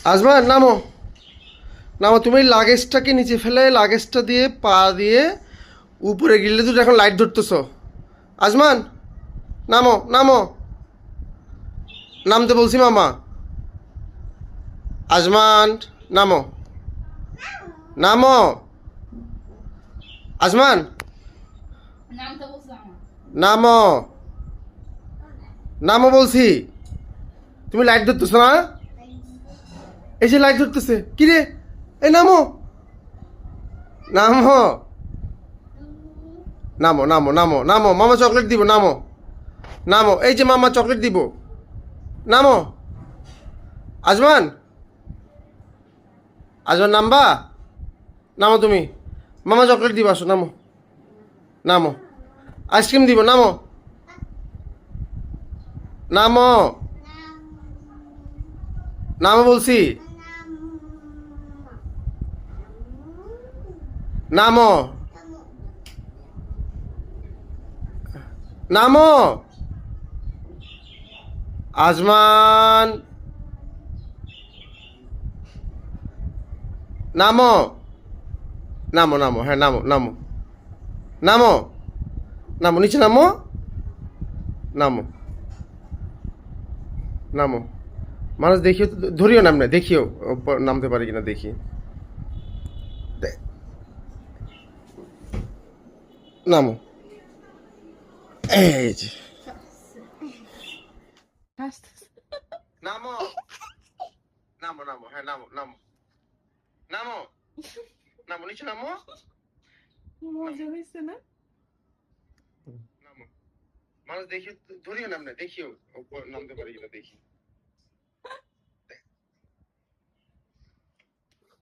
Ajman নামো, নামো। তুমি লাগেজটাকে নিচে ফেলে লাগেজটা দিয়ে পা দিয়ে উপরে গিলে দুটো এখন লাইট ধরতেছো। আজমান নামো, নামো। নামতে বলছি মামা। আজমান নামো, নামো। আজমান নামো, নামো বলছি। তুমি লাইট ধরতেছো না? এই যে লাইট ধরতেছে কি রে? এই নামো, নামো, নামো, নামো, নামো, নামো। মামা চকলেট দিব, নামো, নামো। এই যে মামা চকলেট দিব, নামো। আজমান, আজমান নামবা? নামো তুমি। মামা চকলেট দিব, আসো নামো, নামো। আইসক্রিম দিব, নামো, নামো, নামো বলছি। নামো, নামো। আজমান নামো, নামো, নামো, হ্যাঁ নামো, নামো, নামো, নামো, নিচে নামো, নামো, নামো। মানুষ দেখিও তো, ধরিও নাম না, দেখিও নামতে পারি কিনা দেখি। নামো, এই যে নামো, নামো, নামো, হ্যাঁ নামো, নামো, নামো, নামো, নিচে নামো, মজা হয়েছে না? নামো। মানুষ দেখিও তো, ধরিও নাম না, দেখিও নামতে পারি কিনা দেখি।